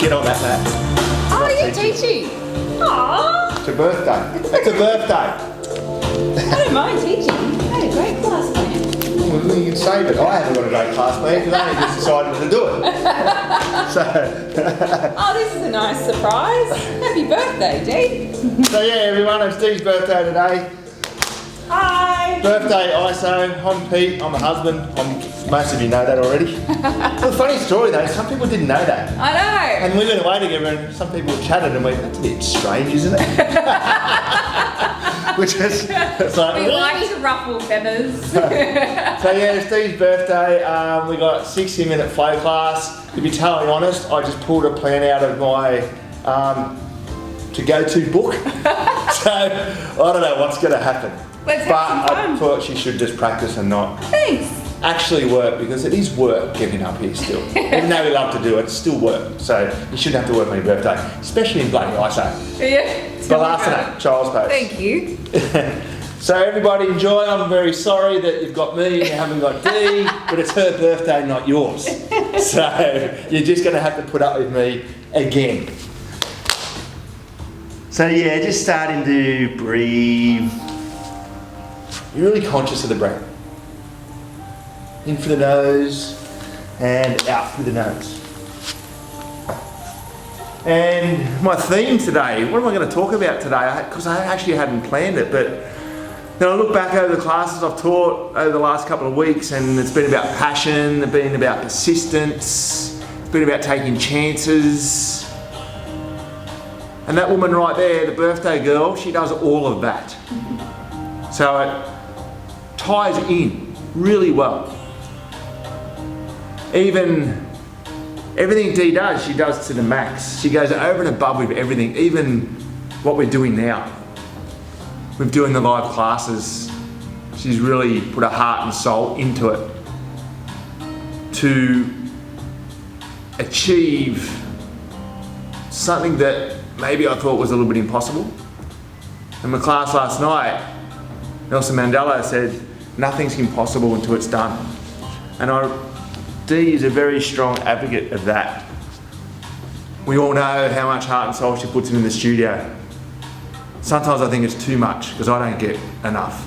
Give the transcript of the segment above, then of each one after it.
Get on that mat. Oh, you're teaching. Aww. It's a birthday. It's a birthday. I don't mind teaching. I had a great class plan. Well, you can save it. I haven't got a great class plan because I only just decided to do it. So. Oh, this is a nice surprise. Happy birthday, Dee. So yeah, everyone, it's Dee's birthday today. Hi. Birthday ISO. I'm Pete. I'm a husband. Most of you know that already. Well, funny story though. Some people didn't know that. I know. And we went away together, and some people chatted and went, "That's a bit strange, isn't it?" Which is, it's like, We like to ruffle feathers. So yeah, it's Dee's birthday. We got 60-minute flow class. To be totally honest, I just pulled a plan out of my to-go-to book. So I don't know what's going to happen. Let's but have some fun. I thought she should just practice and not Thanks. actually work, because it is work getting up here still. Even though we love to do it, it's still work. So you shouldn't have to work on your birthday, especially in bloody ISO. Yeah. Balasana, child's pose. Thank you. So everybody enjoy. I'm very sorry that you've got me and you haven't got Dee, but it's her birthday, not yours. So you're just going to have to put up with me again. So yeah, just starting to breathe. You're really conscious of the breath. In through the nose and out through the nose. And my theme today, what am I going to talk about today? Because I actually hadn't planned it, but then I look back over the classes I've taught over the last couple of weeks, and it's been about passion, it's been about persistence, it's been about taking chances. And that woman right there, the birthday girl, she does all of that. So it ties in really well. Even everything Dee does, she does to the max. She goes over and above with everything, even what we're doing now. We're doing the live classes. She's really put her heart and soul into it to achieve something that maybe I thought was a little bit impossible. In my class last night, Nelson Mandela said, "Nothing's impossible until it's done." And Dee is a very strong advocate of that. We all know how much heart and soul she puts in the studio. Sometimes I think it's too much because I don't get enough.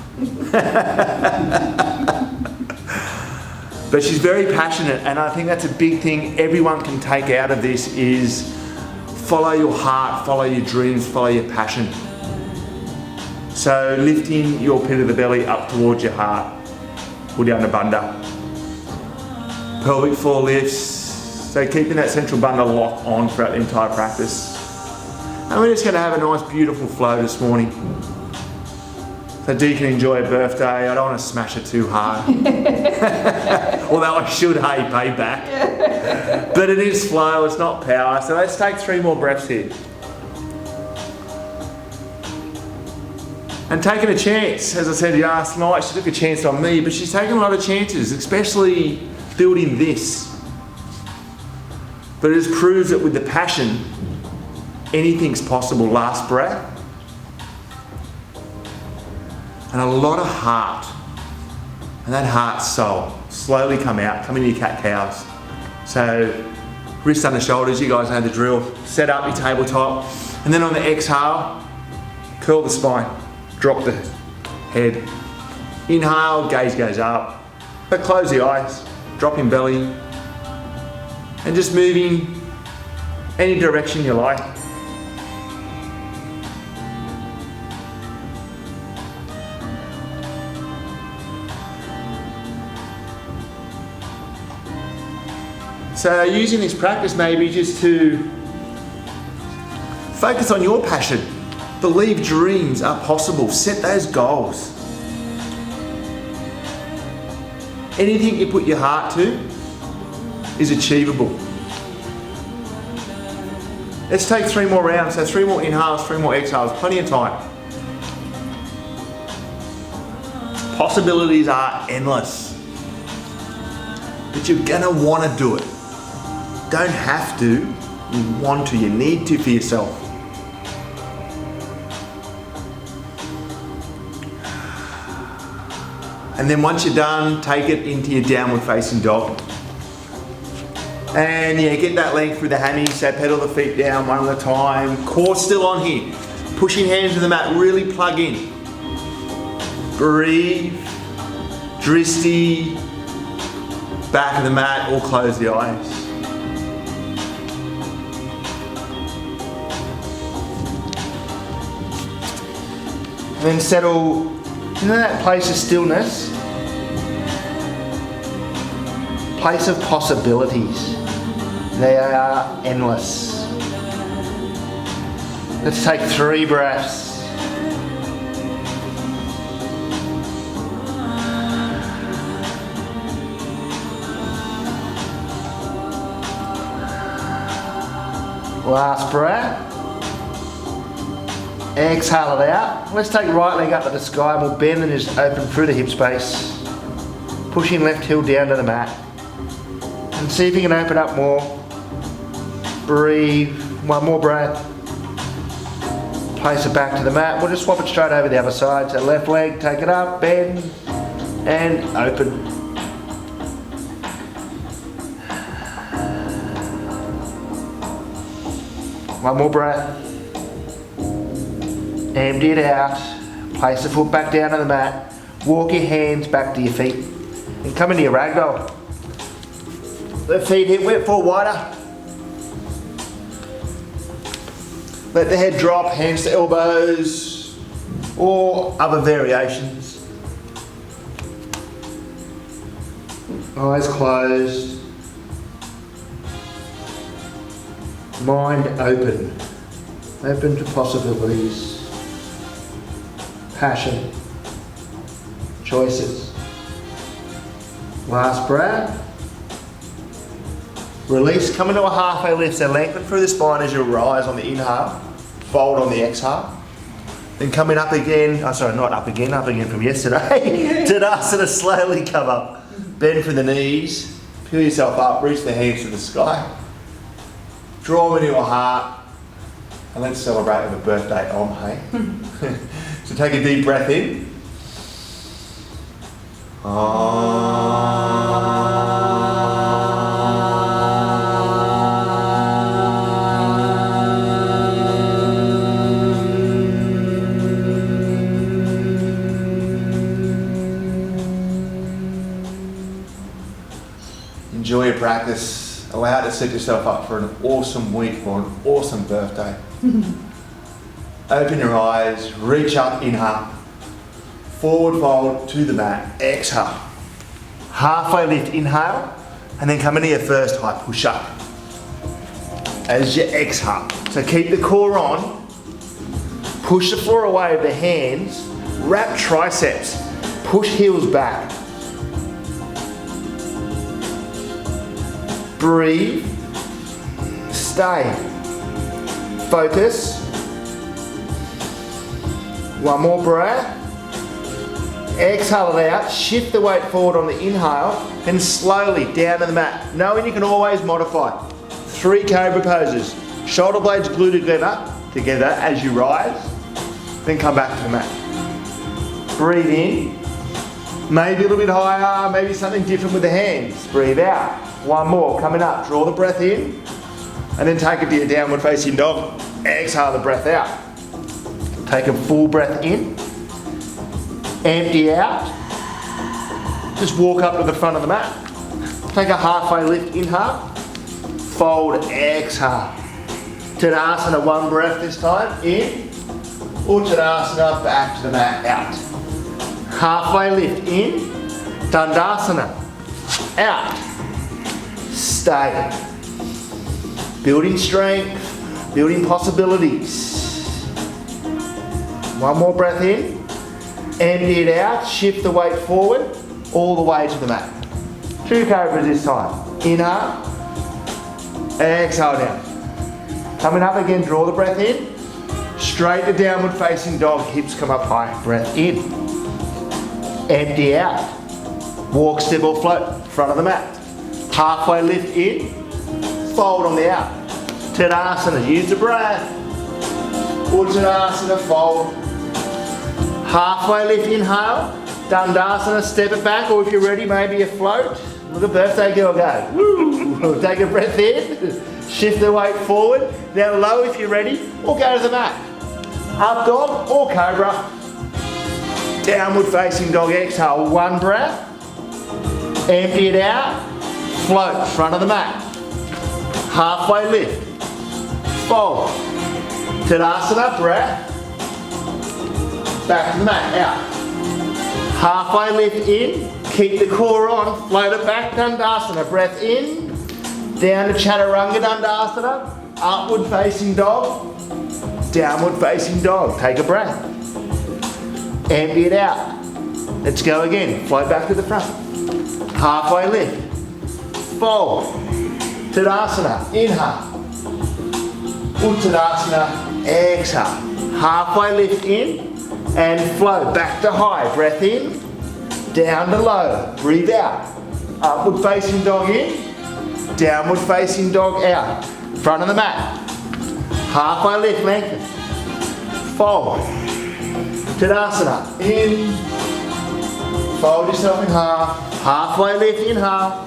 But she's very passionate, and I think that's a big thing everyone can take out of this is follow your heart, follow your dreams, follow your passion. So lifting your pit of the belly up towards your heart, Uddiyana Bandha. Pelvic floor lifts, so keeping that central bandha lock on throughout the entire practice. And we're just going to have a nice beautiful flow this morning. So Dee can enjoy her birthday. I don't want to smash it too hard. Although I should, hey, pay back. But it is flow, it's not power. So let's take 3 more breaths here. And taking a chance, as I said last night, she took a chance on me, but she's taken a lot of chances, especially building this. But it just proves that with the passion, anything's possible. Last breath. And a lot of heart. And that heart soul. Slowly come out, come into your cat-cows. So, wrists under shoulders, you guys know the drill. Set up your tabletop. And then on the exhale, curl the spine. Drop the head. Inhale, gaze goes up. But close the eyes. Dropping belly. And just moving any direction you like. So using this practice maybe just to focus on your passion. Believe dreams are possible. Set those goals. Anything you put your heart to is achievable. Let's take 3 more rounds. So 3 more inhales, 3 more exhales. Plenty of time. Possibilities are endless. But you're gonna wanna do it. Don't have to, you want to, you need to for yourself. And then once you're done, take it into your downward facing dog. And yeah, get that length through the hammies, so pedal the feet down one at a time. Core still on here. Pushing hands to the mat, really plug in. Breathe. Dristy. Back of the mat, or close the eyes. And then settle into that place of stillness. Place of possibilities. They are endless. Let's take 3 breaths. Last breath. Exhale it out. Let's take right leg up to the sky and we'll bend and just open through the hip space. Pushing left heel down to the mat. And see if you can open up more. Breathe. One more breath. Place it back to the mat. We'll just swap it straight over the other side. So left leg, take it up, bend, and open. One more breath. Empty it out. Place the foot back down to the mat. Walk your hands back to your feet. And come into your ragdoll. Let feet hip width, fall wider. Let the head drop, hands to elbows, or other variations. Eyes closed. Mind open. Open to possibilities. Passion. Choices. Last breath. Release, come into a halfway lift, so lengthen through the spine as you rise on the inhale, fold on the exhale. Then coming up again, up again from yesterday. Tadasana, slowly come up. Bend through the knees, peel yourself up, reach the hands to the sky. Draw into your heart, and let's celebrate with a birthday om, hey? So take a deep breath in. Enjoy your practice. Allow it to set yourself up for an awesome week or an awesome birthday. Open your eyes, reach up, inhale. Forward fold to the mat, exhale. Halfway lift, inhale, and then come into your first high push up. As you exhale. So keep the core on. Push the floor away with the hands. Wrap triceps. Push heels back. Breathe. Stay. Focus. One more breath. Exhale it out. Shift the weight forward on the inhale and slowly down to the mat. Knowing you can always modify. 3 cobra poses. Shoulder blades glued together as you rise. Then come back to the mat. Breathe in. Maybe a little bit higher, maybe something different with the hands. Breathe out. One more, coming up. Draw the breath in, and then take it to your downward facing dog. Exhale the breath out. Take a full breath in. Empty out. Just walk up to the front of the mat. Take a halfway lift, inhale. Fold, exhale. Tadasana, one breath this time, in. Or Tadasana, back to the mat, out. Halfway lift, in. Dandasana, out. Stay. Building strength, building possibilities. One more breath in. Empty it out, shift the weight forward, all the way to the mat. 2 cobras this time. Inhale, exhale down. Coming up again, draw the breath in. Straight to downward facing dog, hips come up high. Breath in. Empty out. Walk, step or float, front of the mat. Halfway lift in, fold on the out. Tadasana, use the breath. Uttanasana, fold. Halfway lift, inhale. Dandasana, step it back, or if you're ready, maybe a float. Look at birthday girl go. Woo. Take a breath in. Shift the weight forward. Now low if you're ready, or go to the mat. Up dog or cobra. Downward facing dog, exhale, 1 breath. Empty it out. Float, front of the mat. Halfway lift. Fold. Tadasana, breath. Back to the mat, out. Halfway lift in. Keep the core on. Float it back, Dandasana. Breath in. Down to Chaturanga Dandasana. Upward facing dog. Downward facing dog. Take a breath. Empty it out. Let's go again. Float back to the front. Halfway lift. Fold. Tadasana. Inhale. Uttadasana. Exhale. Halfway lift in and flow back to high. Breath in. Down to low. Breathe out. Upward facing dog in. Downward facing dog out. Front of the mat. Halfway lift, lengthen. Fold. Tadasana. In. Fold yourself in half. Halfway lift, inhale.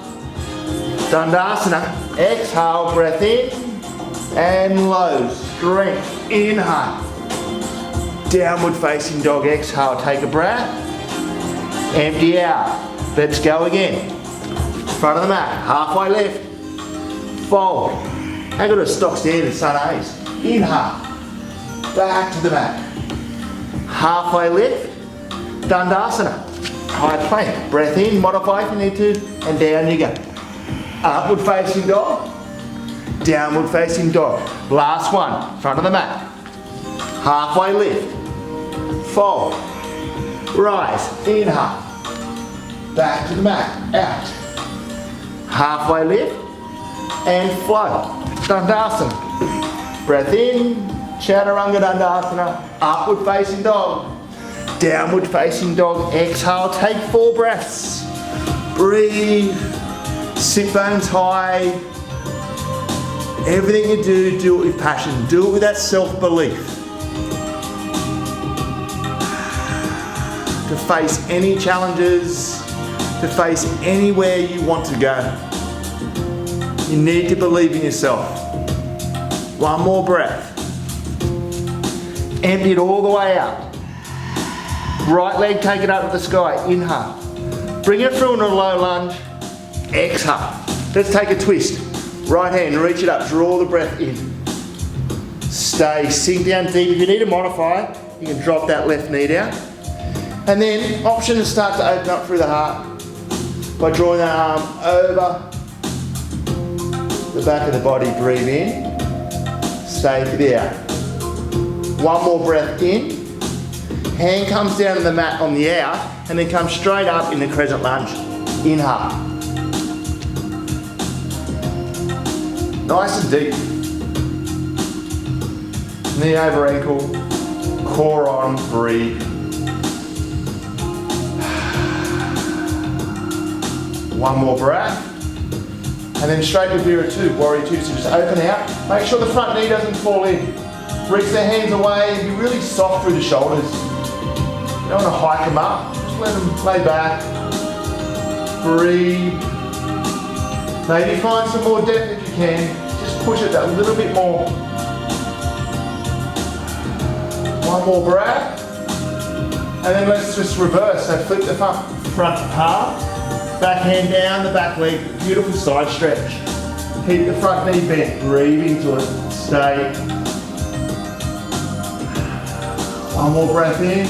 Dandasana. Exhale, breath in. And low. Strength. Inhale. Downward facing dog. Exhale. Take a breath. Empty out. Let's go again. Front of the mat. Halfway lift. Fold. And go to a stock standing sun A's. Inhale. Back to the mat. Halfway lift. Dandasana. High plank. Breath in. Modify if you need to. And down you go. Upward facing dog. Downward facing dog. Last one. Front of the mat. Halfway lift. Fold. Rise. Inhale. Back to the mat. Out. Halfway lift. And flow. Dandasana. Breath in. Chaturanga Dandasana. Upward facing dog. Downward facing dog. Exhale. Take 4 breaths. Breathe. Sit bones high. Everything you do, do it with passion. Do it with that self-belief. To face any challenges, to face anywhere you want to go. You need to believe in yourself. 1 more breath. Empty it all the way out. Right leg, take it up to the sky. Inhale. Bring it through in a low lunge. Exhale. Let's take a twist. Right hand, reach it up, draw the breath in. Stay, sink down deep. If you need to modify, you can drop that left knee down. And then, option to start to open up through the heart by drawing that arm over the back of the body. Breathe in, stay for the out. 1 more breath in. Hand comes down to the mat on the out and then comes straight up in the crescent lunge. Inhale. Nice and deep. Knee over ankle, core on, breathe. 1 more breath. And then straight to Vira 2, Warrior 2. So just open out. Make sure the front knee doesn't fall in. Reach the hands away and be really soft through the shoulders. You don't want to hike them up. Just let them lay back. Breathe. Maybe find some more depth if you can. Just push it a little bit more. 1 more breath. And then let's just reverse. So flip the front palm. Back hand down, the back leg. Beautiful side stretch. Keep the front knee bent. Breathe into it. Stay. 1 more breath in.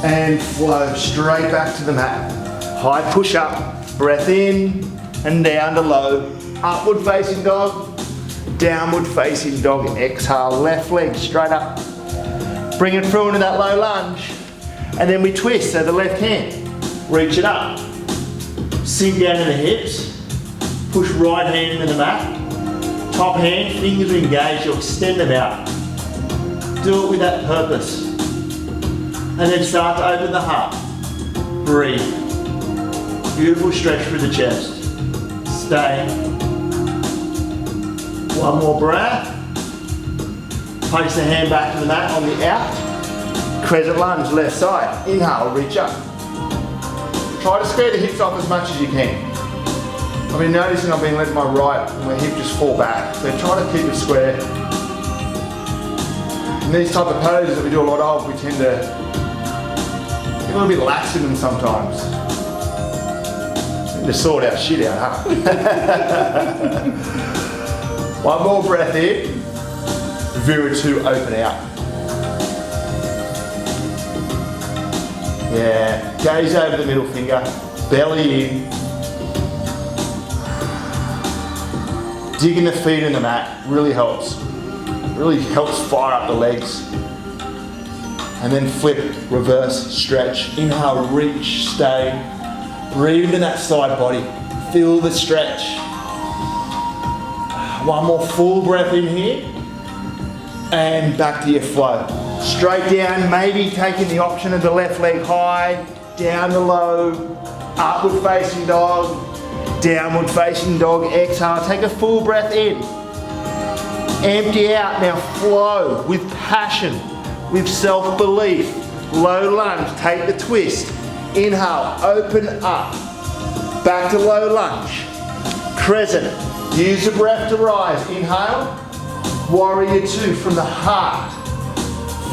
And flow straight back to the mat. High push up. Breath in and down to low. Upward facing dog. Downward facing dog. Exhale. Left leg straight up. Bring it through into that low lunge. And then we twist. So the left hand. Reach it up. Sink down to the hips. Push right hand into the mat. Top hand, fingers are engaged. You'll extend them out. Do it with that purpose. And then start to open the heart. Breathe. Beautiful stretch through the chest. Stay. 1 more breath. Place the hand back to the mat on the out. Crescent lunge, left side. Inhale, reach up. try to square the hips off as much as you can. I've been noticing I've been letting my right and my hip just fall back. So try to keep it square. In these type of poses that we do a lot of, we tend to get a little bit lax in them sometimes. Need to sort our shit out, huh? One more breath in. Vinyasa, open out. Yeah, gaze over the middle finger, belly in. Digging the feet in the mat really helps. Really helps fire up the legs. And then flip, reverse, stretch. Inhale, reach, stay. Breathe into that side body. Feel the stretch. One more full breath in here. And back to your flow. Straight down, maybe taking the option of the left leg high, down the low, upward facing dog, downward facing dog, exhale, take a full breath in. Empty out, now flow with passion, with self-belief. Low lunge, take the twist. Inhale, open up, back to low lunge. Crescent, use the breath to rise. Inhale, warrior two from the heart.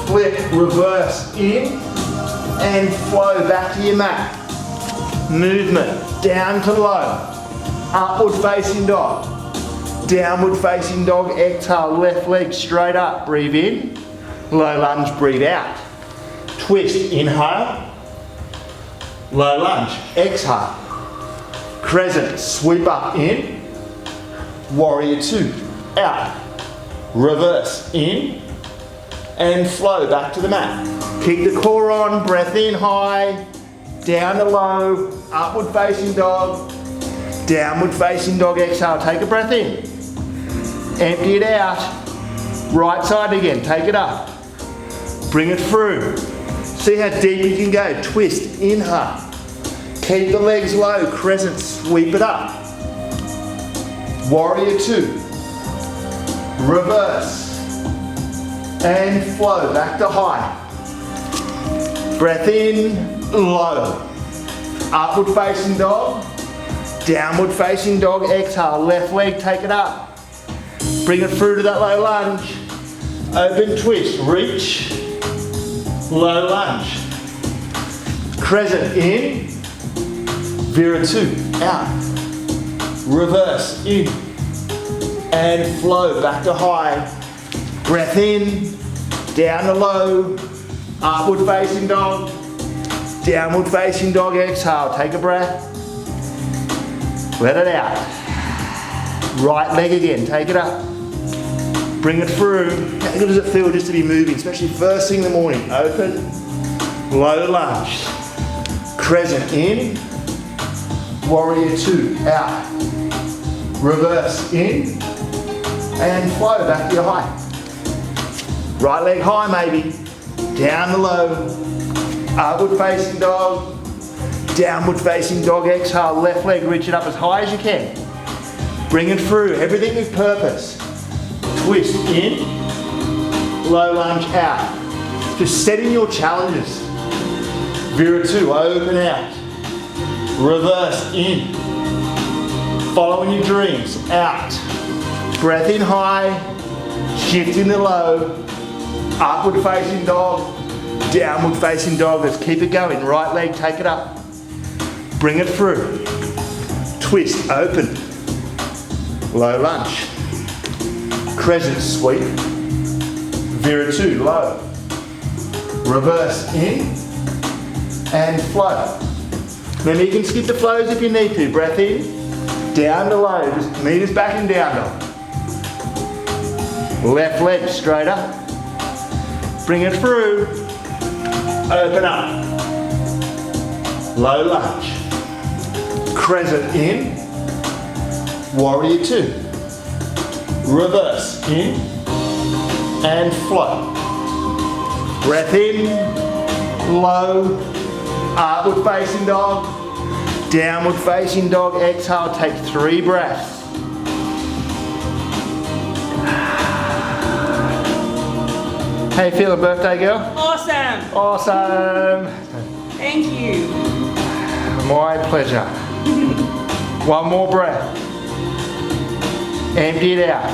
Flip, reverse, in, and flow back to your mat. Movement, down to low. Upward facing dog. Downward facing dog, exhale, left leg straight up. Breathe in, low lunge, breathe out. Twist, inhale. Low lunge, exhale. Crescent, sweep up, in. Warrior two, out. Reverse, in. And flow back to the mat. Keep the core on, breath in high, down to low, upward facing dog, downward facing dog, exhale, take a breath in. Empty it out, right side again, take it up. Bring it through. See how deep you can go, twist, inhale. Keep the legs low, crescent, sweep it up. Warrior two. Reverse. And flow back to high. Breath in, low. Upward facing dog, downward facing dog, exhale, left leg, take it up. Bring it through to that low lunge. Open twist, reach, low lunge. Crescent in, Vira two, out. Reverse, in. And flow back to high. Breath in, down to low, upward facing dog, downward facing dog, exhale, take a breath, let it out. Right leg again, take it up, bring it through. How good does it feel just to be moving, especially first thing in the morning? Open, low lunge, crescent in, warrior two, out, reverse in, and flow back to your high. Right leg high maybe, down the low, upward facing dog, downward facing dog, exhale, left leg, reach it up as high as you can. Bring it through, everything with purpose. Twist in, low lunge out. Just setting your challenges. Vira two, open out. Reverse in. Following your dreams, out. Breath in high, shift in the low. Upward facing dog, downward facing dog. Let's keep it going. Right leg, take it up. Bring it through. Twist, open. Low lunge. Crescent sweep. Vira two, low. Reverse in. And flow. Remember, you can skip the flows if you need to. Breath in, down to low. Just meters back and down dog. Left leg straight up. Bring it through, open up, low lunge, crescent in, warrior two, reverse in, and flow. Breath in, low, upward facing dog, downward facing dog, exhale, take 3 breaths. How you feeling, birthday girl? Awesome. Awesome. Thank you. My pleasure. One more breath. Empty it out.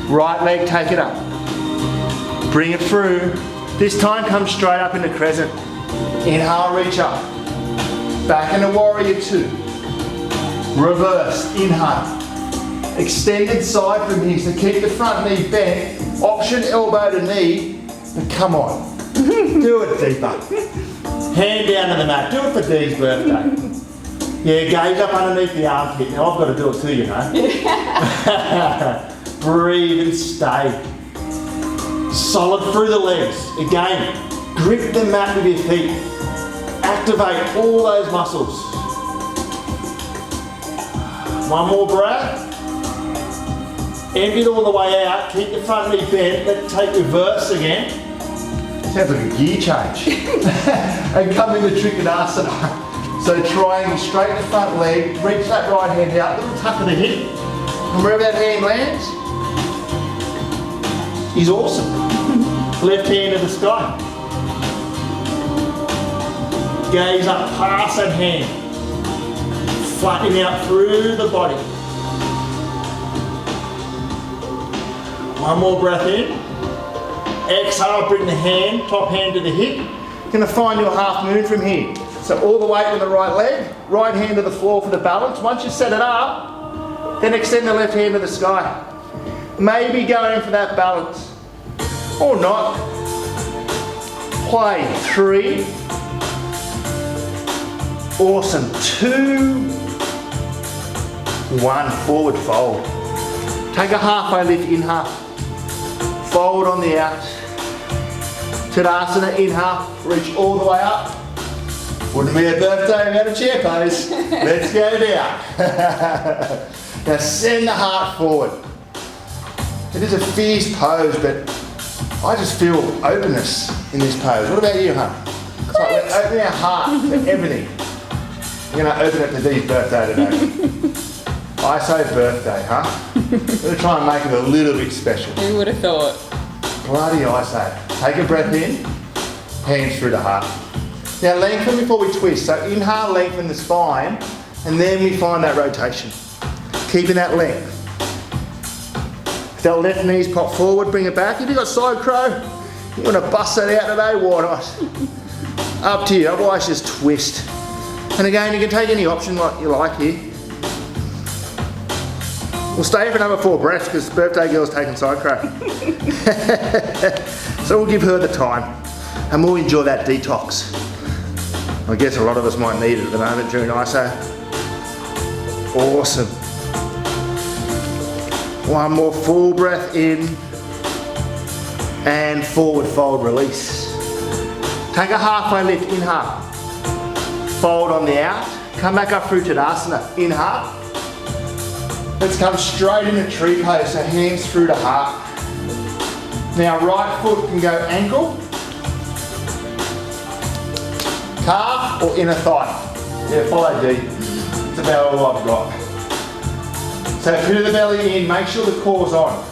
Right leg, take it up. Bring it through. This time come straight up into crescent. Inhale, reach up. Back into warrior two. Reverse, inhale. Extended side from here, so keep the front knee bent. Option elbow to knee, but come on. Do it deeper. Hand down to the mat. Do it for Dee's birthday. Yeah, gaze up underneath the armpit. Now I've got to do it too, you know. Breathe and stay. Solid through the legs. Again, grip the mat with your feet. Activate all those muscles. One more breath. Empty it all the way out. Keep the front knee bent. Let's take reverse again. Sounds like a gear change. And come into Trikonasana. So triangle, straight the front leg, reach that right hand out, little tuck of the hip, and wherever that hand lands is awesome. Left hand to the sky. Gaze up past that hand, flattening out through the body. One more breath in. Exhale, bring the hand, top hand to the hip. You're going to find your half moon from here. So all the weight on the right leg, right hand to the floor for the balance. Once you set it up, then extend the left hand to the sky. Maybe going for that balance, or not. Play 3. Awesome. 2, 1. Forward fold. Take a halfway lift, inhale. Fold on the out. Tadasana, inhale. Reach all the way up. Wouldn't be a birthday without a chair pose. Let's go down. Now send the heart forward. It is a fierce pose, but I just feel openness in this pose. What about you, hun? It's like we're opening our heart to everything. We're going to open it to Dee's birthday today. I say birthday, huh? We're going to try and make it a little bit special. Who would have thought? Bloody I say. Take a breath in, hands through the heart. Now lengthen before we twist. So inhale, lengthen the spine, and then we find that rotation. Keeping that length. If that left knee's pop forward, bring it back. If you've got side crow, you want to bust that out today, why not? Up to you, otherwise just twist. And again, you can take any option like you like here. We'll stay for another 4 breaths because birthday girl's taking side crow. So we'll give her the time and we'll enjoy that detox. I guess a lot of us might need it at the moment during ISO. Awesome. One more full breath in and forward fold release. Take a halfway lift, inhale. Fold on the out. Come back up through Tadasana, inhale. Let's come straight into tree pose, so hands through the heart. Now right foot can go ankle, calf or inner thigh. Yeah, follow D. That's about all I've got. So put the belly in, make sure the core's on.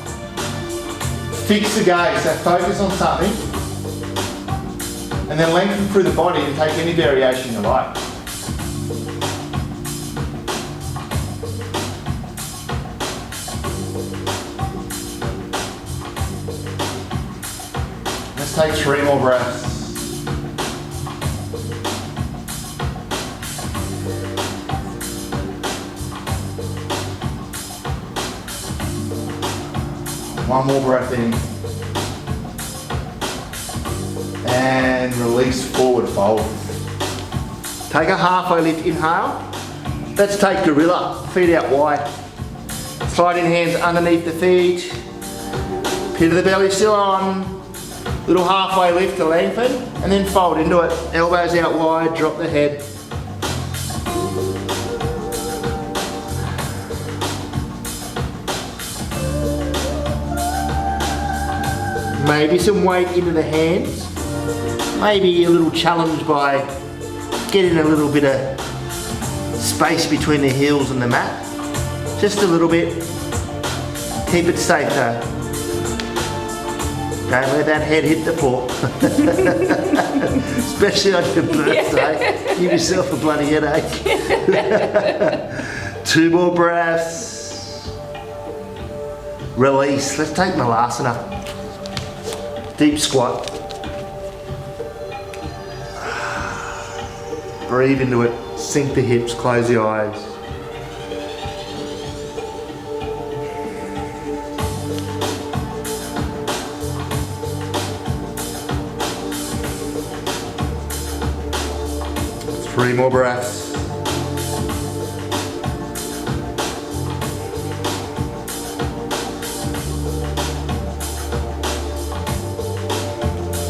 Fix the gaze, so focus on something. And then lengthen through the body and take any variation you like. Let's take 3 more breaths. One more breath in. And release, forward fold. Take a halfway lift, inhale. Let's take gorilla, feet out wide. Sliding hands underneath the feet. Pit of the belly still on. Little halfway lift to lengthen, and then fold into it. Elbows out wide, drop the head. Maybe some weight into the hands. Maybe a little challenge by getting a little bit of space between the heels and the mat. Just a little bit. Keep it safe though. Don't let that head hit the floor. Especially on your birthday. Give yourself a bloody headache. 2 more breaths. Release. Let's take Vinyasa. Deep squat. Breathe into it. Sink the hips. Close the eyes. Three more breaths.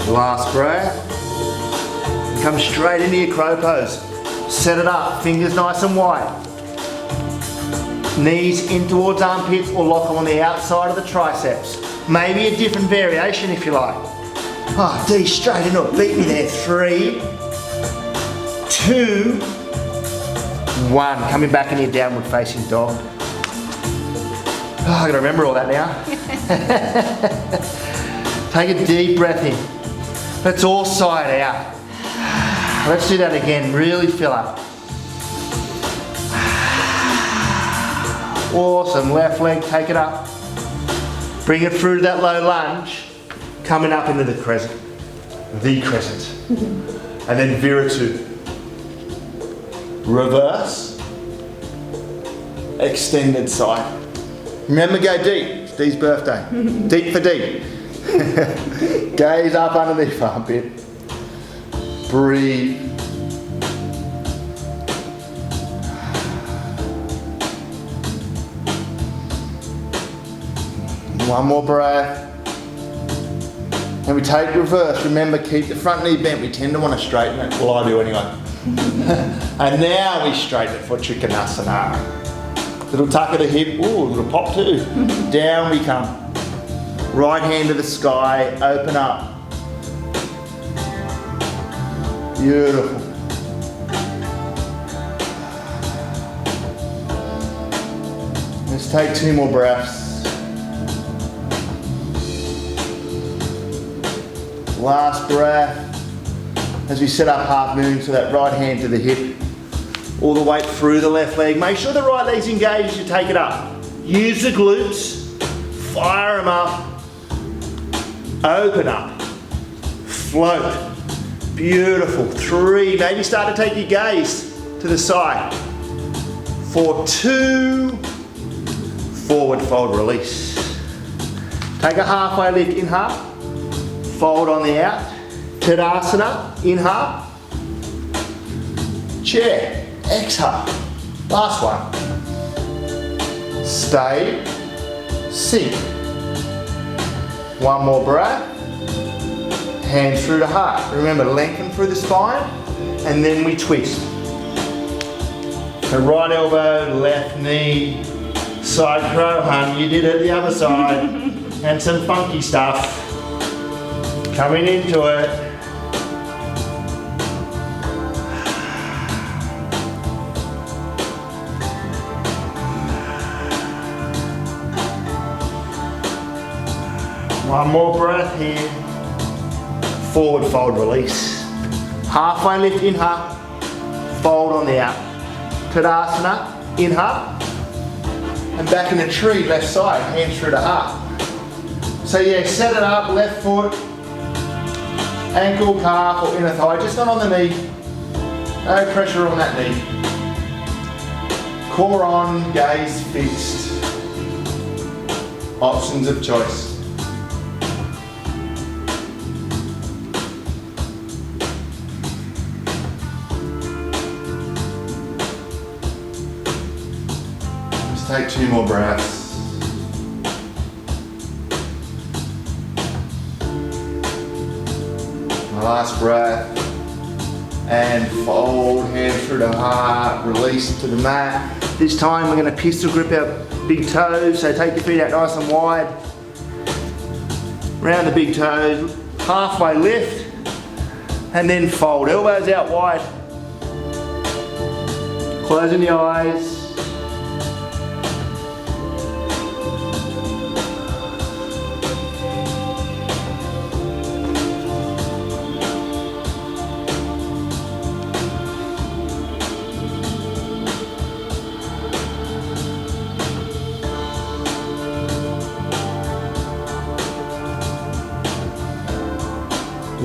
Last breath. Come straight into your crow pose. Set it up, fingers nice and wide. Knees in towards armpits or lock on the outside of the triceps. Maybe a different variation if you like. Oh, D, straight into it. Beat me there. 3, 2, 1. Coming back in your downward facing dog. Oh, I gotta remember all that now. Take a deep breath in. Let's all sigh it out. Let's do that again. Really fill up. Awesome. Left leg, take it up. Bring it through to that low lunge. Coming up into the crescent. The crescent. And then Viratu. Reverse. Extended side. Remember, go deep. It's Dee's birthday. Deep for D. Gaze up underneath armpit. Breathe. One more breath. And we take reverse. Remember, keep the front knee bent. We tend to want to straighten it. Well, I do anyway. And now we straighten it for Trikonasana. Little tuck of the hip. Ooh, a little pop too. Down we come. Right hand to the sky. Open up. Beautiful. Let's take 2 more breaths. Last breath. As we set up half moon, so that right hand to the hip. All the weight through the left leg. Make sure the right leg's engaged as you take it up. Use the glutes. Fire them up. Open up. Float. Beautiful. 3, maybe start to take your gaze to the side. For 2, forward fold release. Take a halfway lift, inhale. Fold on the out. Tadasana, inhale. Chair, exhale. Last one. Stay, sink. One more breath. Hands through the heart. Remember, lengthen through the spine, and then we twist. So right elbow, left knee, side crow, hun, you did it the other side. And some funky stuff. Coming into it. One more breath here. Forward fold release. Halfway lift, inhale. Fold on the out. Tadasana, inhale. And back in the tree, left side, hands through the heart. So yeah, set it up, left foot, ankle, calf or inner thigh, just not on the knee. No pressure on that knee. Core on, gaze fixed. Options of choice. Just take 2 more breaths. Last breath, and fold, hand through the heart, release to the mat. This time we're going to pistol grip our big toes, so take your feet out nice and wide. Round the big toes, halfway lift, and then fold. Elbows out wide. Closing the eyes.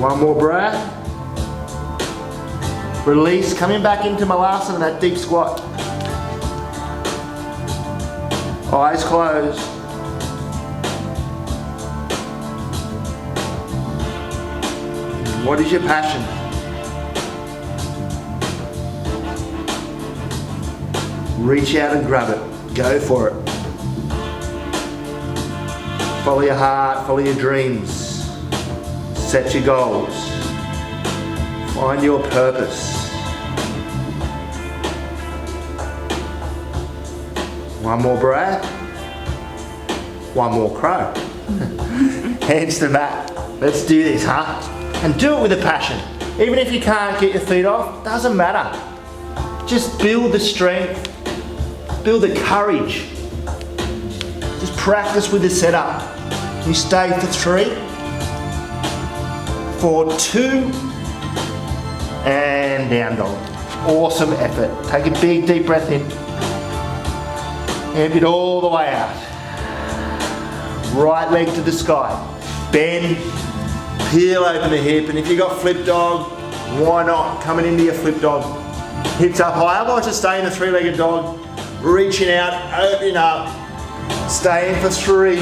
One more breath. Release, coming back into Malasana, that deep squat. Eyes closed. What is your passion? Reach out and grab it. Go for it. Follow your heart, follow your dreams. Set your goals. Find your purpose. One more breath. One more crow. Hands to the mat. Let's do this, huh? And do it with a passion. Even if you can't get your feet off, doesn't matter. Just build the strength, build the courage. Just practice with the setup. You stay for 3, for 2, and down dog. Awesome effort. Take a big deep breath in. Empty it all the way out. Right leg to the sky. Bend, peel open the hip, and if you got flip dog, why not? Coming into your flip dog. Hips up high. Otherwise just stay in the 3-legged dog. Reaching out, opening up. Stay in for 3,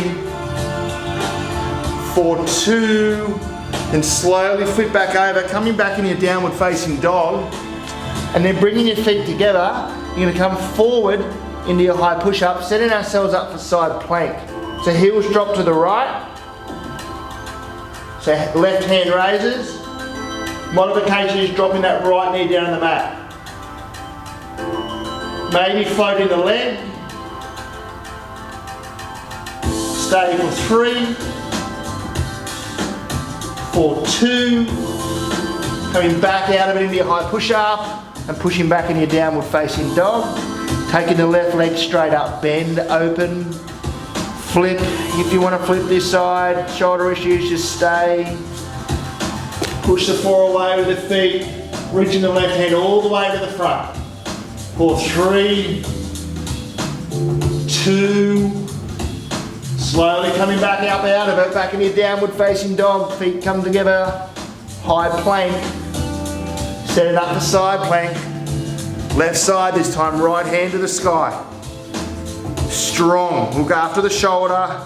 for 2, and slowly flip back over, coming back in your downward facing dog, and then bringing your feet together. You're going to come forward into your high push-up, setting ourselves up for side plank. So heels drop to the right. So left hand raises. Modification is dropping that right knee down on the mat. Maybe floating the leg. Stay for 3, for 2. Coming back out of it into your high push-up and pushing back into your downward facing dog. Taking the left leg straight up, bend, open, flip. If you want to flip this side, shoulder issues, just stay. Push the floor away with the feet, reaching the left hand all the way to the front. For 3, 2, slowly coming back up out of it, back in your downward facing dog, feet come together, high plank, setting up the side plank. Left side this time, right hand to the sky. Strong, look after the shoulder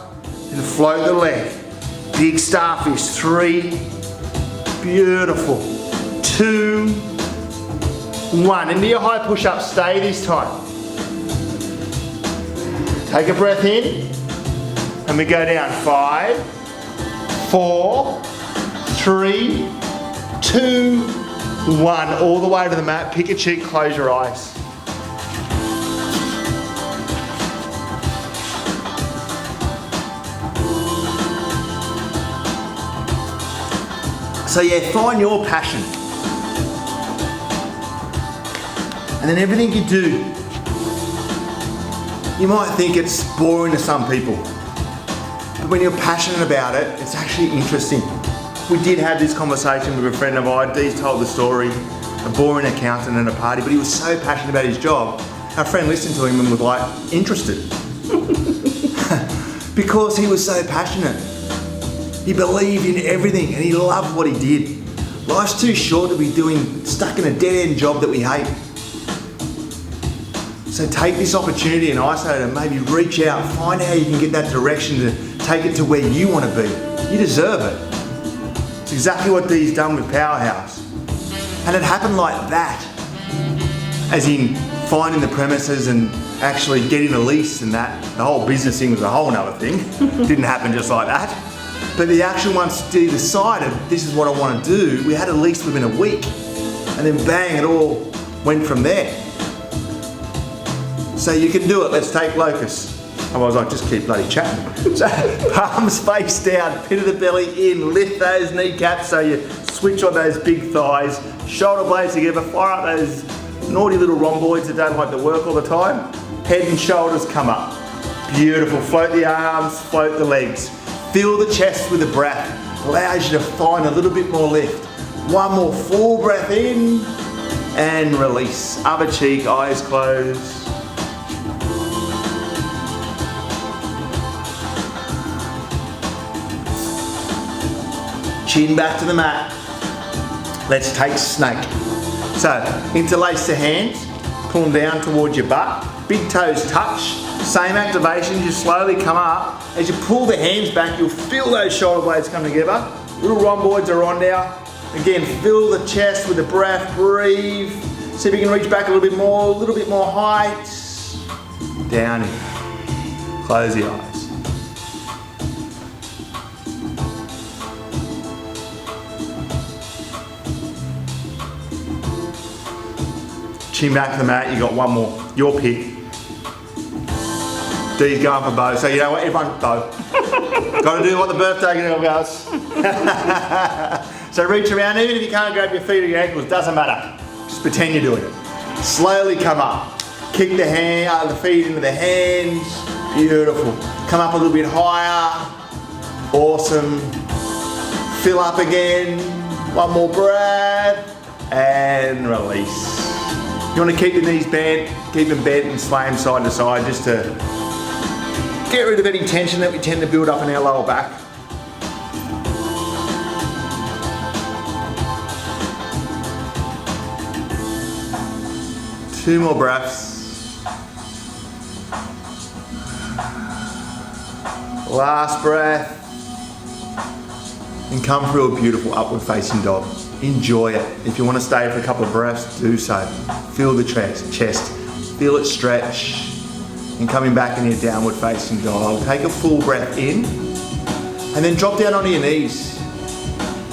and float the leg. Big starfish, 3, beautiful, 2, 1. Into your high push-up, stay this time. Take a breath in and we go down. 5, 4, 3, 2, 1, all the way to the mat. Pick a cheek, close your eyes. So yeah, find your passion. And then everything you do, you might think it's boring to some people. But when you're passionate about it, it's actually interesting. We did have this conversation with a friend of mine. Dee's told the story, a boring accountant at a party, but he was so passionate about his job. Our friend listened to him and was like, interested. Because he was so passionate. He believed in everything and he loved what he did. Life's too short to be stuck in a dead-end job that we hate. So take this opportunity and isolate it and maybe reach out, find how you can get that direction to take it to where you want to be. You deserve it. It's exactly what Dee's done with Powerhouse. And it happened like that. As in finding the premises and actually getting a lease and that. The whole business thing was a whole nother thing. Didn't happen just like that. But the actual once Dee decided this is what I want to do, we had a lease within a week. And then bang, it all went from there. So you can do it, let's take locus. Otherwise I just keep bloody chatting. So palms face down, pit of the belly in, lift those kneecaps so you switch on those big thighs, shoulder blades together, fire up those naughty little rhomboids that don't like to work all the time. Head and shoulders come up. Beautiful, float the arms, float the legs. Fill the chest with the breath. Allows you to find a little bit more lift. One more full breath in and release. Other cheek, eyes closed. Chin back to the mat. Let's take snake. So, interlace the hands, pull them down towards your butt, big toes touch, same activation, you slowly come up. As you pull the hands back, you'll feel those shoulder blades come together. Little rhomboids are on now. Again, fill the chest with the breath, breathe. See if you can reach back a little bit more height. Down in. Close the eyes. Chin back to the mat, you got one more. Your pick. D's going for bow. So you know what, everyone, bow. Got to do what the birthday girl goes. So reach around, even if you can't grab your feet or your ankles, doesn't matter. Just pretend you're doing it. Slowly come up. Kick the feet into the hands. Beautiful. Come up a little bit higher. Awesome. Fill up again. One more breath. And release. You want to keep the knees bent, keep them bent and sway them side to side just to get rid of any tension that we tend to build up in our lower back. Two more breaths. Last breath. And come through a beautiful upward facing dog. Enjoy it. If you want to stay for a couple of breaths, do so. Feel the chest. Feel it stretch. And coming back in your downward facing dog. Take a full breath in. And then drop down onto your knees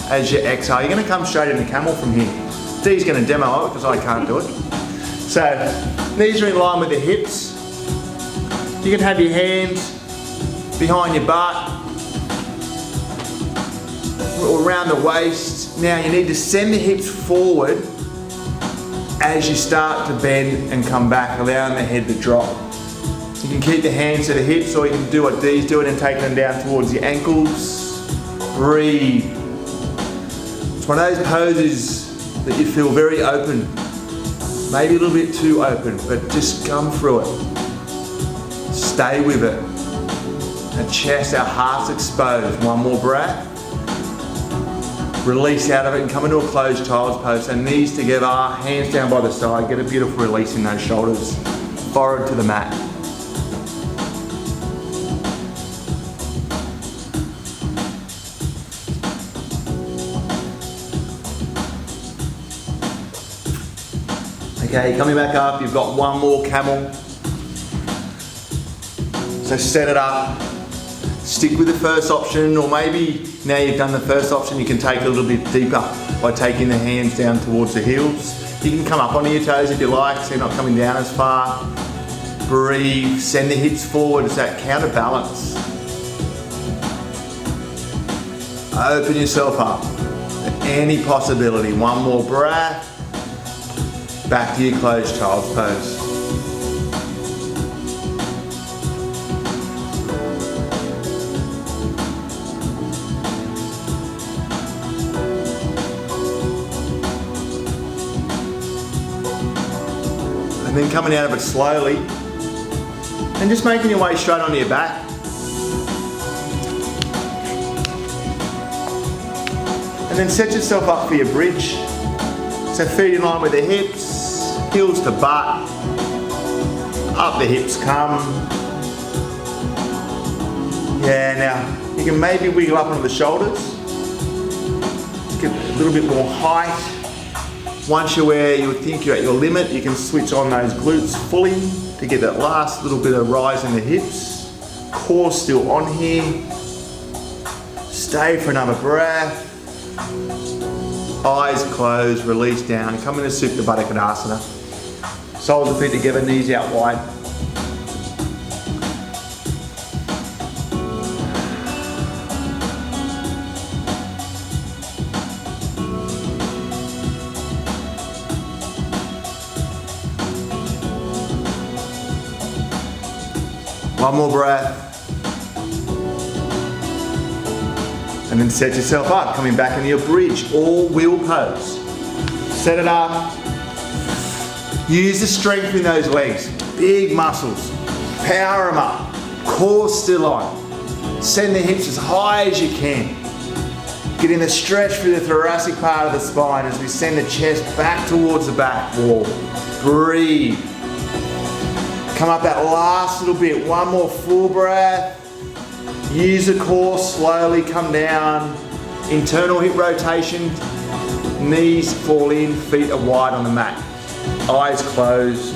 as you exhale. You're going to come straight into camel from here. Dee's going to demo it because I can't do it. So, knees are in line with the hips. You can have your hands behind your butt or around the waist. Now you need to send the hips forward as you start to bend and come back, allowing the head to drop. You can keep the hands to the hips, or you can do what Dee's doing and taking them down towards the ankles. Breathe. It's one of those poses that you feel very open, maybe a little bit too open, but just come through it. Stay with it. Our chest, our heart's exposed. One more breath. Release out of it and come into a closed child's pose. So knees together, hands down by the side. Get a beautiful release in those shoulders. Forward to the mat. Okay, coming back up, you've got one more camel. So set it up. Stick with the first option, or maybe now you've done the first option, you can take it a little bit deeper by taking the hands down towards the heels. You can come up onto your toes if you like, so you're not coming down as far. Breathe, send the hips forward, it's that counterbalance. Open yourself up to any possibility. One more breath. Back to your closed child's pose. And then coming out of it slowly and just making your way straight onto your back. And then set yourself up for your bridge. So feet in line with the hips, heels to butt, up the hips come. Yeah, now you can maybe wiggle up onto the shoulders, get a little bit more height. Once you're where you would think you're at your limit, you can switch on those glutes fully to get that last little bit of rise in the hips. Core still on here. Stay for another breath. Eyes closed, release down. Come into Supta Baddha Konasana. Soles of feet together, knees out wide. One more breath. And then set yourself up, coming back into your bridge, all wheel pose. Set it up. Use the strength in those legs, big muscles. Power them up, core still on. Send the hips as high as you can. Getting the stretch through the thoracic part of the spine as we send the chest back towards the back wall. Breathe. Come up that last little bit. One more full breath. Use the core, slowly come down. Internal hip rotation. Knees fall in, feet are wide on the mat. Eyes closed.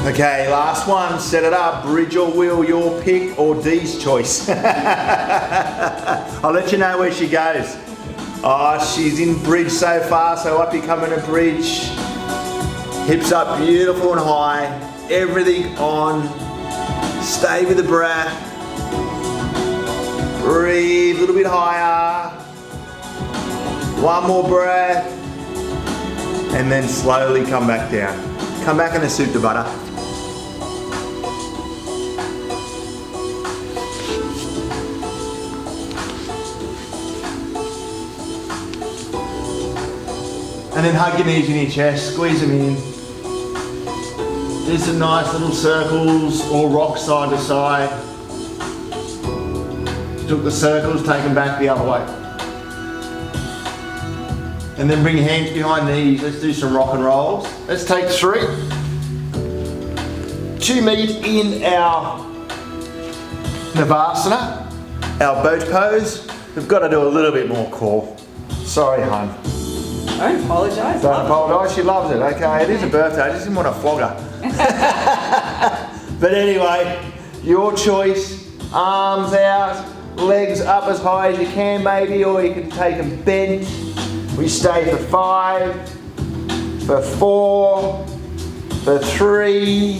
Okay, last one, set it up, bridge or wheel, your pick or Dee's choice. I'll let you know where she goes. Oh, she's in bridge so far, so up you come in a bridge. Hips up beautiful and high, everything on. Stay with the breath. Breathe a little bit higher. One more breath. And then slowly come back down. Come back in a Supta Baddha. And then hug your knees in your chest, squeeze them in. Do some nice little circles or rock side to side. Took the circles, take them back the other way. And then bring your hands behind knees. Let's do some rock and rolls. Let's take 3. 2 meet in our Navasana, our boat pose. We've got to do a little bit more core. Sorry, hun. Don't apologise. Don't apologise, she loves it. Okay, it is a birthday, I just didn't want to flog her. But anyway, your choice. Arms out, legs up as high as you can maybe, or you can take them bent. We stay for 5, for 4, for 3,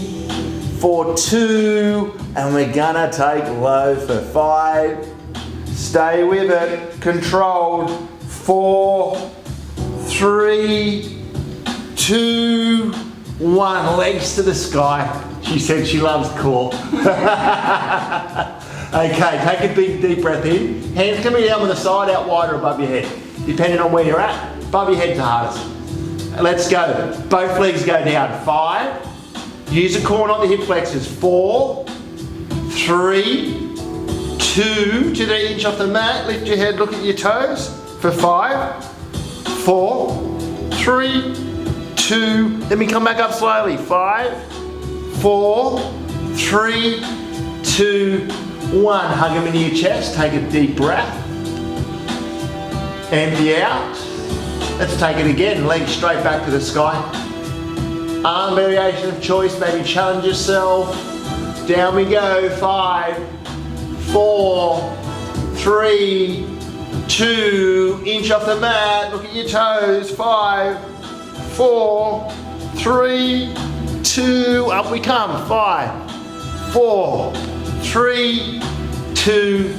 for 2, and we're gonna take low for 5. Stay with it, controlled. 4, 3, 2, 1. Legs to the sky. She said she loves core. Okay, take a big deep breath in. Hands coming down with the side out wider above your head. Depending on where you're at, above your head's the hardest. Let's go. Both legs go down. 5. Use the core, not the hip flexors. 4, 3, 2. To the inch off the mat. Lift your head, look at your toes. For 5, 4, 3, 2. Then we come back up slowly. 5, 4, 3, 2, 1. Hug them into your chest. Take a deep breath. Empty out. Let's take it again. Legs straight back to the sky. Arm variation of choice. Maybe challenge yourself. Down we go. 5, 4, 3, 2. Inch off the mat. Look at your toes. 5, 4, 3, 2. Up we come. 5, 4, 3, 2,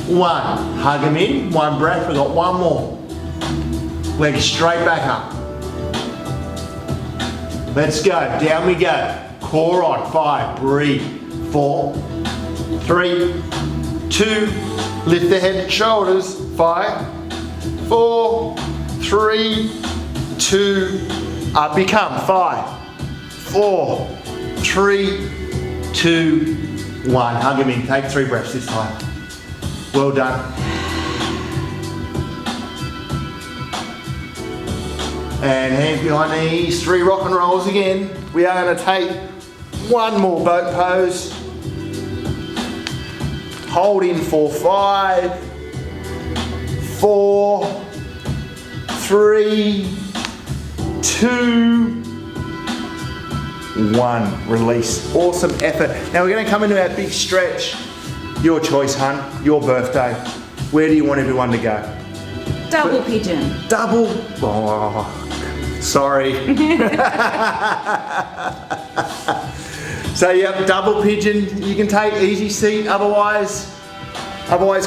1. Hug them in. 1 breath. We've got 1 more. Legs straight back up. Let's go. Down we go. Core on. 5. Breathe. 4, 3, 2. Lift the head and shoulders. 5, 4, 3, 2. Up we come. 5, 4, 3, 2, 1. Hug them in. Take 3 breaths this time. Well done. And hands behind knees. 3 rock and rolls again. We are going to take 1 more boat pose. Hold in for 5, 4, 3, 2, 1. Release. Awesome effort. Now we're going to come into our big stretch. Your choice, hun. Your birthday. Where do you want everyone to go? Double pigeon. Double. Oh, sorry. So yeah, double pigeon. You can take easy seat. Otherwise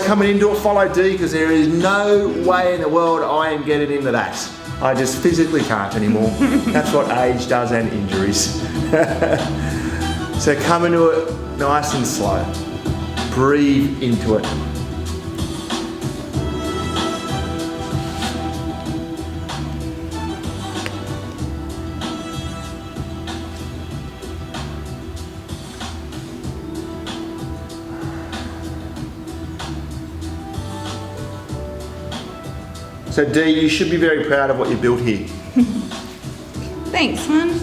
coming into a follow D, because there is no way in the world I am getting into that. I just physically can't anymore. That's what age does, and injuries. So come into it nice and slow. Breathe into it. So Dee, you should be very proud of what you built here. Thanks, man.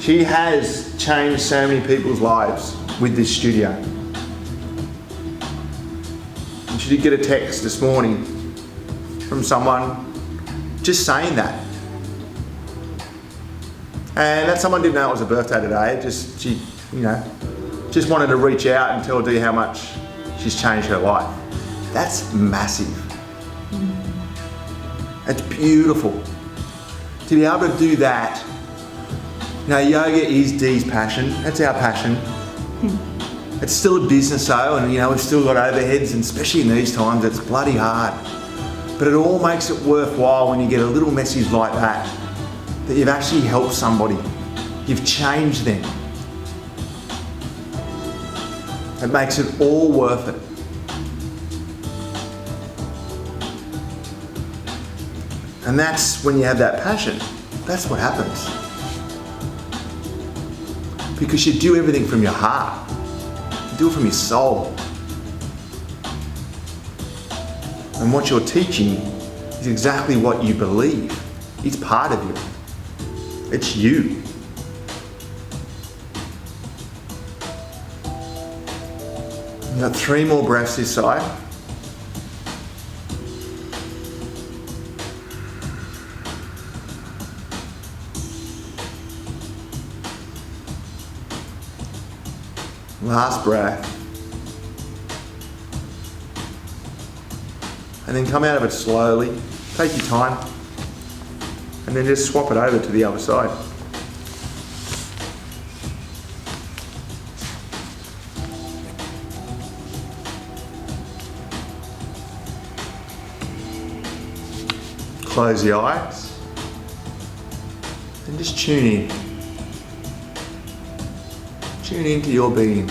She has changed so many people's lives with this studio. And she did get a text this morning from someone just saying that. And that someone didn't know it was her birthday today. She just wanted to reach out and tell Dee how much she's changed her life. That's massive. It's beautiful. To be able to do that, yoga is Dee's passion. That's our passion. It's still a business though, and we've still got overheads, and especially in these times, it's bloody hard. But it all makes it worthwhile when you get a little message like that you've actually helped somebody. You've changed them. It makes it all worth it. And that's when you have that passion. That's what happens. Because you do everything from your heart. You do it from your soul. And what you're teaching is exactly what you believe. It's part of you. It's you. You've got 3 more breaths this side. Last breath. And then come out of it slowly. Take your time. And then just swap it over to the other side. Close the eyes. And just tune in. Tune into your being.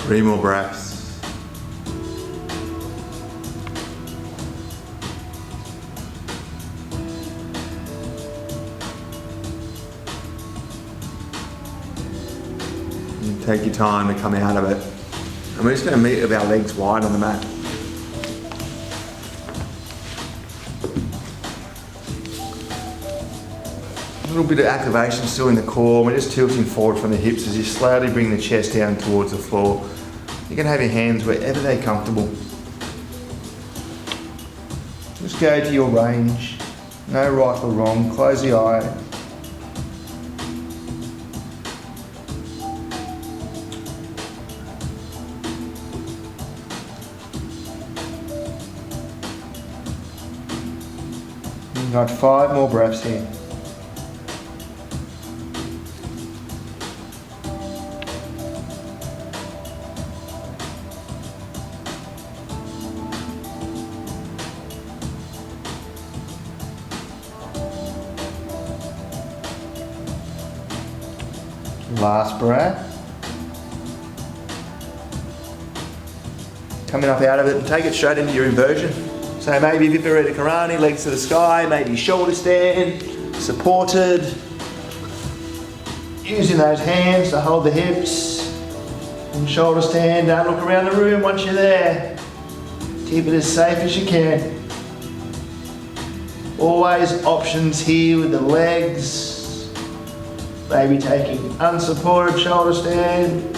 Three more breaths. And take your time to come out of it. And we're just going to meet with our legs wide on the mat. A little bit of activation still in the core. We're just tilting forward from the hips as you slowly bring the chest down towards the floor. You can have your hands wherever they're comfortable. Just go to your range. No right or wrong. Close the eye. You've got 5 more breaths here. Last breath. Coming up out of it and take it straight into your inversion. So maybe Viparita Karani, legs to the sky, maybe shoulder stand, supported. Using those hands to hold the hips. And shoulder stand, don't look around the room once you're there. Keep it as safe as you can. Always options here with the legs. Maybe taking unsupported shoulder stand.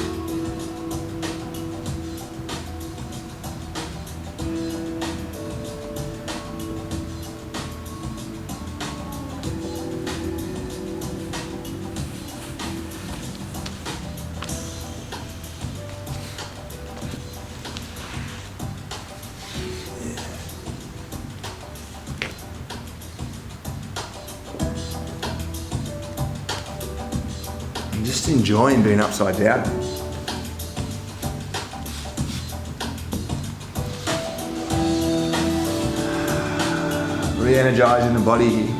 enjoying being upside down. Re-energizing the body here.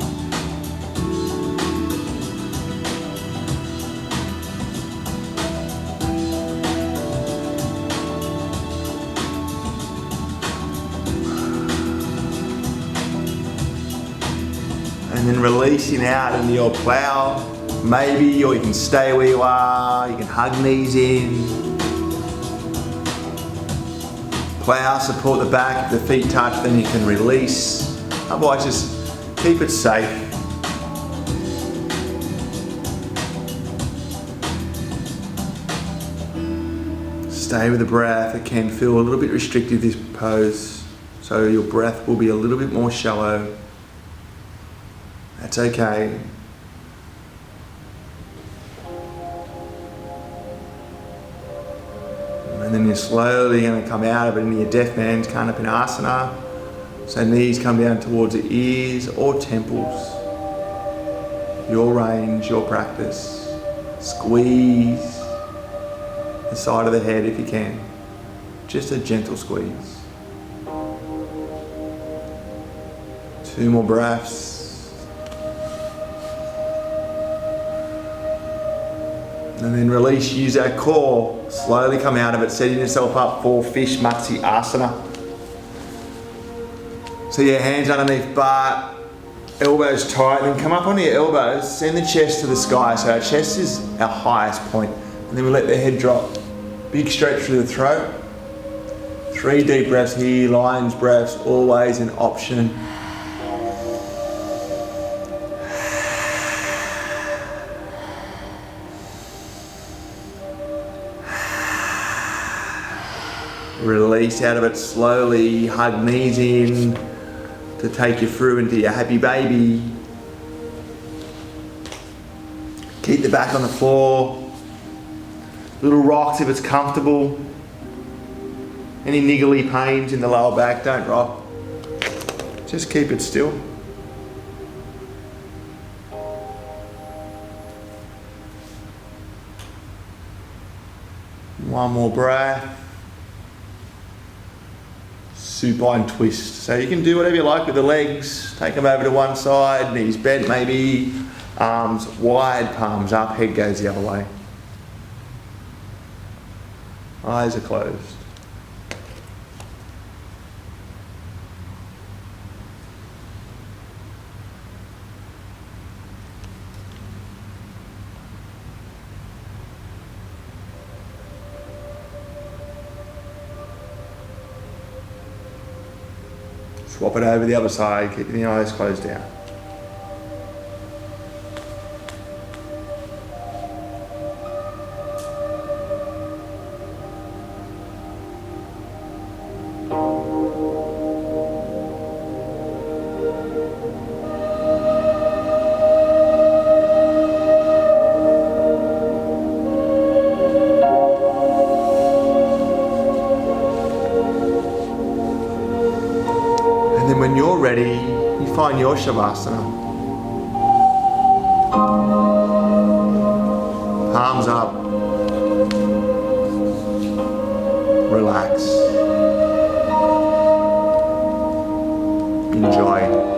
And then releasing out into your plow, maybe, or you can stay where you are, you can hug knees in. Plow, support the back, if the feet touch, then you can release. Otherwise, just keep it safe. Stay with the breath. It can feel a little bit restrictive, this pose, so your breath will be a little bit more shallow. That's okay. And then you're slowly going to come out of it into your death man's Kanapinasana. So knees come down towards the ears or temples. Your range, your practice. Squeeze the side of the head if you can. Just a gentle squeeze. 2 more breaths. And then release, use our core. Slowly come out of it, setting yourself up for Fish Matsi Asana. So your hands underneath butt, elbows tight, then come up onto your elbows, send the chest to the sky. So our chest is our highest point. And then we let the head drop. Big stretch through the throat. 3 deep breaths here, lion's breaths, always an option. Release out of it slowly, hug knees in to take you through into your happy baby. Keep the back on the floor. Little rocks if it's comfortable. Any niggly pains in the lower back, don't rock. Just keep it still. One more breath. Supine twist. So you can do whatever you like with the legs. Take them over to one side, knees bent maybe, arms wide, palms up, head goes the other way. Eyes are closed. Swap it over the other side, keeping the eyes closed down. When you're ready, you find your Shavasana. Palms up. Relax. Enjoy.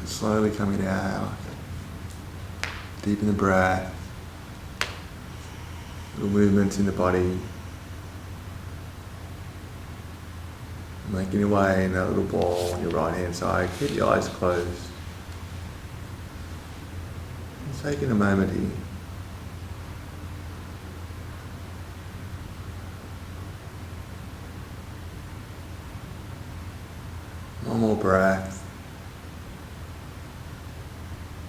slowly coming out. Deep in the breath. Little movements in the body. Making your way in that little ball on your right hand side. Keep your eyes closed. And taking a moment here. One more breath.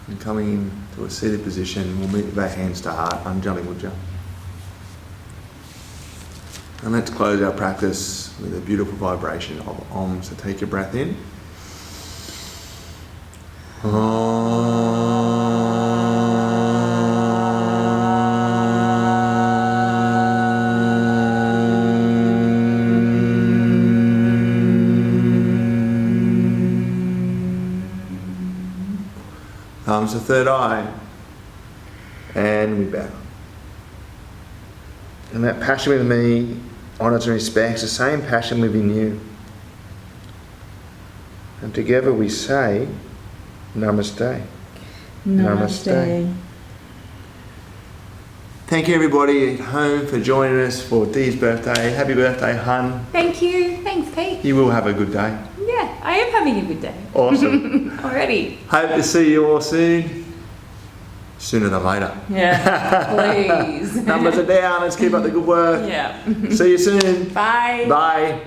And coming to a seated position, we'll meet with our hands to heart, Anjali Mudra. And let's close our practice with a beautiful vibration of Om. So take your breath in. Thumbs to third eye. And we bow. And that passion with me honours and respects the same passion within you. And together we say, Namaste. Namaste. Thank you everybody at home for joining us for Dee's birthday. Happy birthday, hun. Thank you. Thanks, Pete. You will have a good day. Yeah, I am having a good day. Awesome. Already. Hope to see you all soon. Sooner than later. Yeah, please. Numbers are down. Let's keep up the good work. Yeah. See you soon. Bye. Bye.